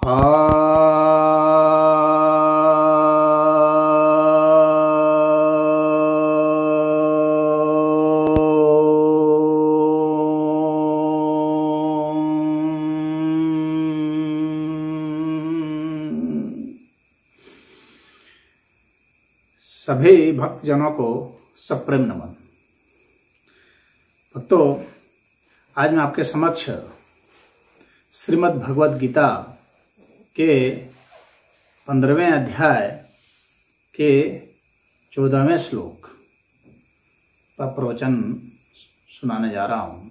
सभी भक्तजनों को सप्रेम नमन। भक्तों, आज मैं आपके समक्ष श्रीमद् भगवद गीता के 15वें अध्याय के 14वें श्लोक का प्रवचन सुनाने जा रहा हूँ।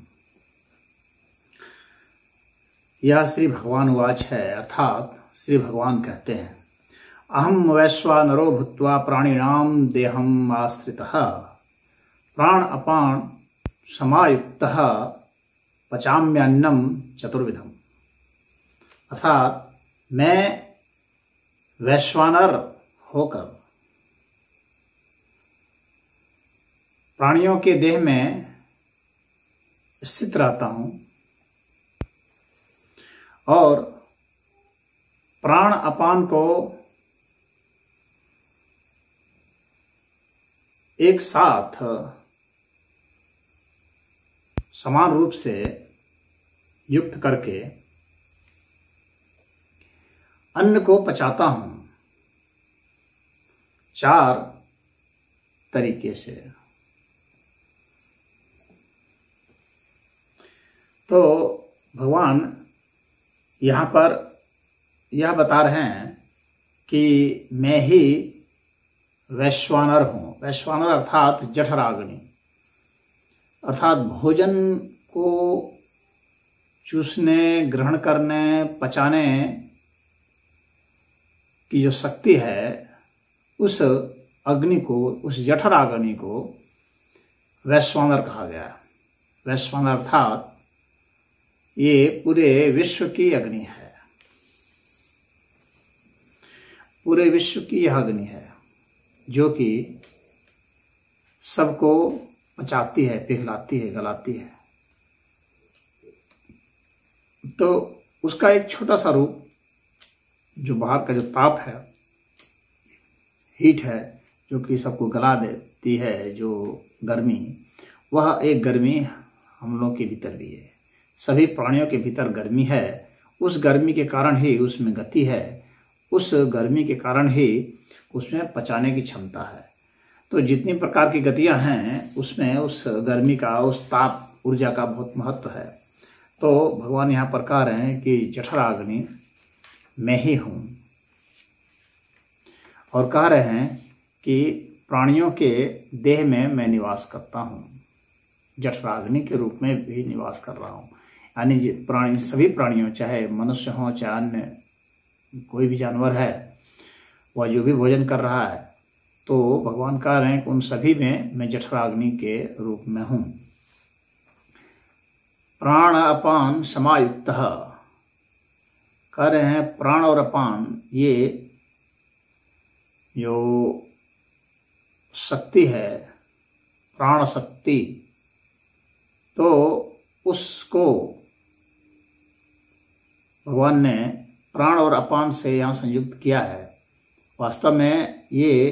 यह श्री भगवान उवाच है, अर्थात श्री भगवान कहते हैं, अहम वैश्वानरो भूत्वा प्राणिनाम देहम आश्रितः प्राण अपान समायुक्तः पचाम्यन्नम चतुर्विधम। अर्थात मैं वैश्वानर होकर प्राणियों के देह में स्थित रहता हूँ और प्राण अपान को एक साथ समान रूप से युक्त करके अन्न को पचाता हूं 4 तरीके से। तो भगवान यहाँ पर यह बता रहे हैं कि मैं ही वैश्वानर हूँ। वैश्वानर अर्थात जठराग्नि, अर्थात भोजन को चूसने, ग्रहण करने, पचाने की जो शक्ति है, उस अग्नि को, उस जठराग्नि को वैश्वानर कहा गया। वैश्वानर अर्थात ये पूरे विश्व की अग्नि है, पूरे विश्व की यह अग्नि है जो कि सबको पचाती है, पिघलाती है, गलाती है। तो उसका एक छोटा सा रूप, जो बाहर का जो ताप है, हीट है, जो कि सबको गला देती है, जो गर्मी, वह एक गर्मी हम लोग के भीतर भी है। सभी प्राणियों के भीतर गर्मी है। उस गर्मी के कारण ही उसमें गति है, उस गर्मी के कारण ही उसमें पचाने की क्षमता है। तो जितनी प्रकार की गतियां हैं उसमें उस गर्मी का, उस ताप ऊर्जा का बहुत महत्व है। तो भगवान यहाँ पर कह रहे हैं कि जठराग्नि मैं ही हूँ, और कह रहे हैं कि प्राणियों के देह में मैं निवास करता हूँ, जठराग्नि के रूप में भी निवास कर रहा हूँ। यानी प्राणी, सभी प्राणियों, चाहे मनुष्य हों चाहे अन्य कोई भी जानवर है, वह जो भी भोजन कर रहा है, तो भगवान कह रहे हैं कि उन सभी में मैं जठराग्नि के रूप में हूँ। प्राण अपान समायुक्त, कह रहे हैं प्राण और अपान ये जो शक्ति है, प्राण शक्ति, तो उसको भगवान ने प्राण और अपान से यहाँ संयुक्त किया है। वास्तव में ये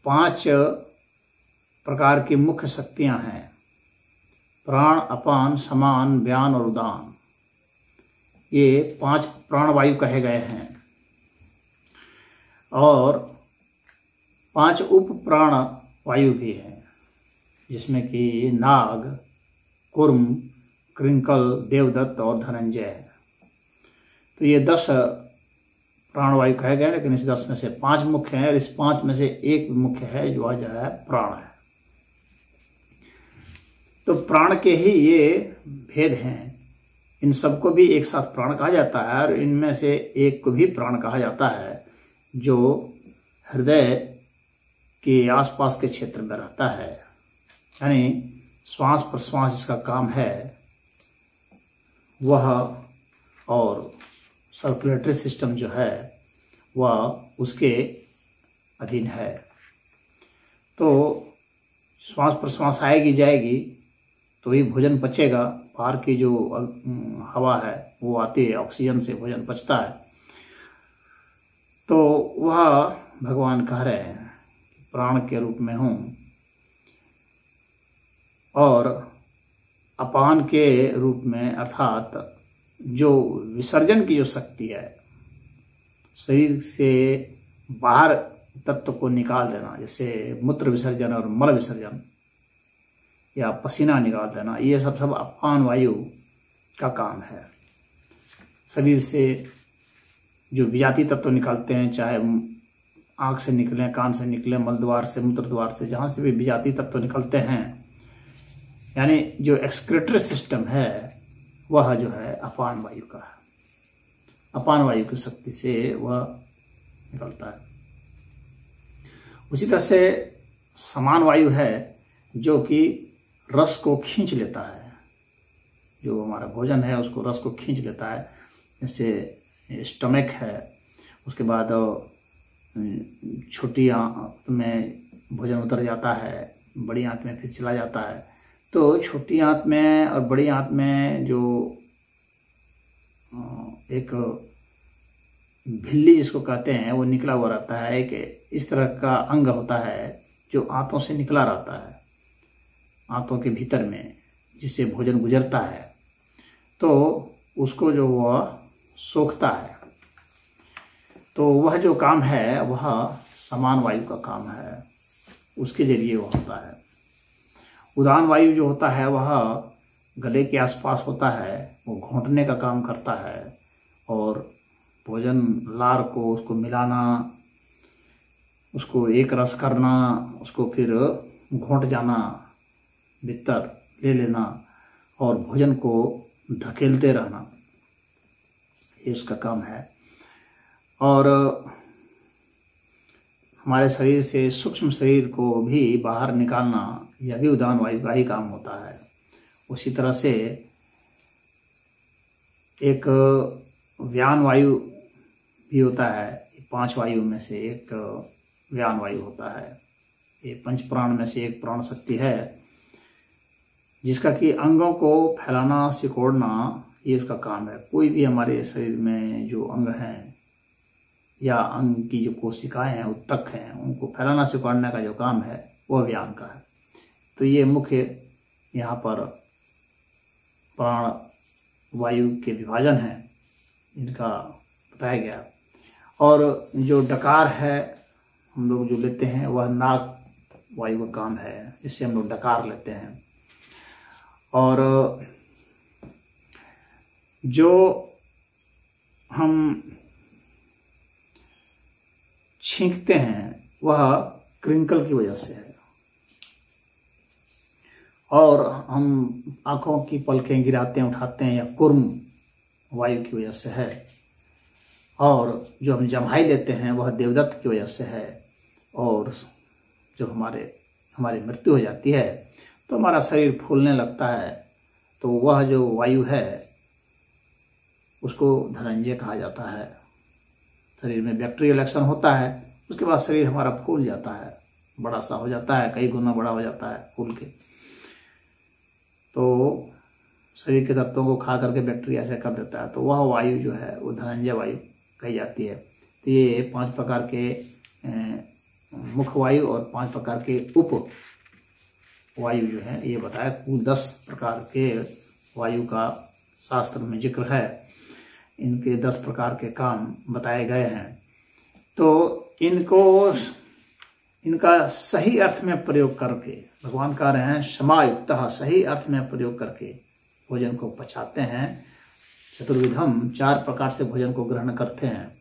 5 प्रकार की मुख्य शक्तियां हैं, प्राण, अपान, समान, व्यान और उदान। ये 5 प्राणवायु कहे गए हैं, और 5 उप प्राण वायु भी हैं, जिसमें कि नाग, कुर्म, कृंकल, देवदत्त और धनंजय। तो ये 10 प्राणवायु कहे गए, लेकिन इस 10 में से 5 मुख्य हैं, और इस 5 में से एक मुख्य है जो है प्राण है। तो प्राण के ही ये भेद हैं। इन सबको भी एक साथ प्राण कहा जाता है, और इनमें से एक को भी प्राण कहा जाता है जो हृदय के आसपास के क्षेत्र में रहता है। यानी श्वास प्रश्वास जिसका काम है वह, और सर्कुलेटरी सिस्टम जो है वह उसके अधीन है। तो श्वास प्रश्वास आएगी जाएगी तो ही भोजन पचेगा। बाहर की जो हवा है वो आती है, ऑक्सीजन से भोजन पचता है। तो वह भगवान कह रहे हैं प्राण के रूप में हूँ और अपान के रूप में, अर्थात जो विसर्जन की जो शक्ति है, शरीर से बाहर तत्व को निकाल देना, जैसे मूत्र विसर्जन और मल विसर्जन या पसीना निकाल देना, ये सब अपान वायु का काम है। शरीर से जो विजातीय तत्व निकलते हैं, चाहे आँख से निकले, कान से निकले, मल द्वार से, मूत्र द्वार से, जहाँ से भी विजातीय तत्व निकलते हैं, यानी जो एक्सक्रेटरी सिस्टम है वह जो है अपान वायु का है। अपान वायु की शक्ति से वह निकलता है। उसी तरह से समान वायु है जो कि रस को खींच लेता है, जो हमारा भोजन है उसको रस को खींच लेता है। जैसे स्टमक है, उसके बाद छोटी आंत में भोजन उतर जाता है, बड़ी आंत में फिर चला जाता है। तो छोटी आंत में और बड़ी आंत में जो एक भिल्ली जिसको कहते हैं वो निकला हुआ रहता है, कि इस तरह का अंग होता है जो आंतों से निकला रहता है, आंतों के भीतर में, जिससे भोजन गुजरता है, तो उसको जो वह सोखता है। तो वह जो काम है वह समान वायु का काम है, उसके जरिए वह होता है। उदान वायु जो होता है वह गले के आसपास होता है, वो घोंटने का काम करता है और भोजन लार को उसको मिलाना, उसको एक रस करना, उसको फिर घोंट जाना, भीतर ले लेना और भोजन को धकेलते रहना, ये उसका काम है। और हमारे शरीर से सूक्ष्म शरीर को भी बाहर निकालना, यह भी उदान वायु का ही काम होता है। उसी तरह से एक व्यान वायु भी होता है, 5 वायु में से एक व्यान वायु होता है। ये 5 प्राण में से एक प्राण शक्ति है, जिसका कि अंगों को फैलाना, सिकोड़ना, ये उसका काम है। कोई भी हमारे शरीर में जो अंग हैं या अंग की जो कोशिकाएं हैं, उत्तक हैं, उनको फैलाना सिकोड़ने का जो काम है वह व्यान का है। तो ये मुख्य यहाँ पर प्राण वायु के विभाजन हैं, इनका बताया गया। और जो डकार है हम लोग जो लेते हैं वह नाक वायु का काम है, जिससे हम लोग डकार लेते हैं। और जो हम छींकते हैं वह क्रिंकल की वजह से है, और हम आँखों की पलकें गिराते हैं, उठाते हैं, या कुर्म वायु की वजह से है। और जो हम जम्हाई लेते हैं वह देवदत्त की वजह से है। और जब हमारी मृत्यु हो जाती है तो हमारा शरीर फूलने लगता है, तो वह जो वायु है उसको धनंजय कहा जाता है। शरीर में बैक्टीरियल एक्शन होता है, उसके बाद शरीर हमारा फूल जाता है, बड़ा सा हो जाता है, कई गुना बड़ा हो जाता है फूल के। तो शरीर के तत्वों को खा करके बैक्टीरिया ऐसे कर देता है, तो वह वायु जो है वो धनंजय वायु कही जाती है। तो ये 5 प्रकार के मुख्य वायु और 5 प्रकार के उप वायु जो है ये बताया। कुल 10 प्रकार के वायु का शास्त्र में जिक्र है, इनके 10 प्रकार के काम बताए गए हैं। तो इनका सही अर्थ में प्रयोग करके भगवान कह रहे हैं समायुक्तः, सही अर्थ में प्रयोग करके भोजन को पचाते हैं। चतुर्विधम, 4 प्रकार से भोजन को ग्रहण करते हैं।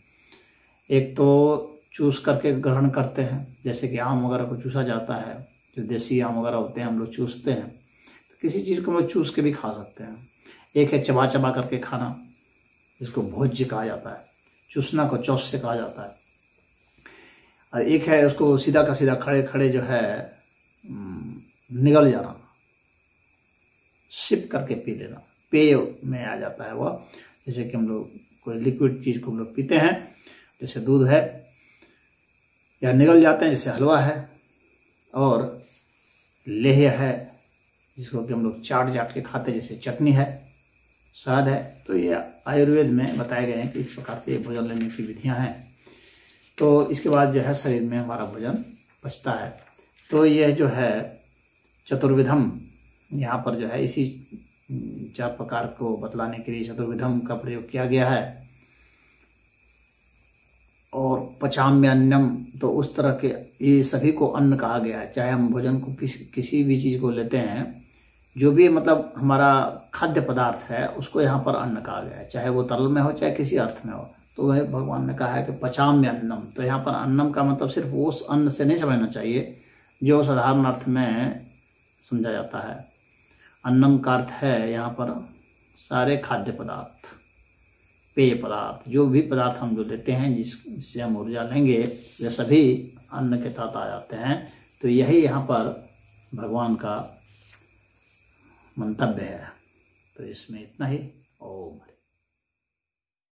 एक तो चूस करके ग्रहण करते हैं, जैसे कि आम वगैरह को चूसा जाता है, जो देसी आम वगैरह होते हैं हम लोग चूसते हैं। तो किसी चीज़ को हम लोग चूस के भी खा सकते हैं। एक है चबा चबा करके खाना, जिसको भोज्य कहा जाता है, चूसना को चौस से कहा जाता है। और एक है उसको सीधा का सीधा खड़े खड़े जो है निगल जाना, सिप करके पी लेना, पेय में आ जाता है वह। जैसे कि हम लोग कोई लिक्विड चीज़ को हम लोग पीते हैं, जैसे दूध है, या निगल जाते हैं जैसे हलवा है। और लेह है, जिसको कि हम लोग चाट के खाते, जैसे चटनी है, शहद है। तो ये आयुर्वेद में बताए गए हैं कि इस प्रकार से भोजन लेने की विधियां हैं। तो इसके बाद जो है शरीर में हमारा भोजन पचता है। तो यह जो है चतुर्विधम, यहाँ पर जो है इसी 4 प्रकार को बतलाने के लिए चतुर्विधम का प्रयोग किया गया है। और पचाम्यन्नम, तो उस तरह के ये सभी को अन्न कहा गया है। चाहे हम भोजन को किसी भी चीज़ को लेते हैं, जो भी मतलब हमारा खाद्य पदार्थ है उसको यहाँ पर अन्न कहा गया है, चाहे वो तरल में हो चाहे किसी अर्थ में हो। तो वह भगवान ने कहा है कि पचाम्यन्नम। तो यहाँ पर अन्नम का मतलब सिर्फ उस अन्न से नहीं समझना चाहिए जो साधारण अर्थ में समझा जाता है। अन्नम का अर्थ है यहाँ पर सारे खाद्य पदार्थ, पेय पदार्थ, जो भी पदार्थ हम जो लेते हैं जिससे हम ऊर्जा लेंगे, वे सभी अन्न के तहत आ जाते हैं। तो यही यहाँ पर भगवान का मंतव्य है। तो इसमें इतना ही। ओम।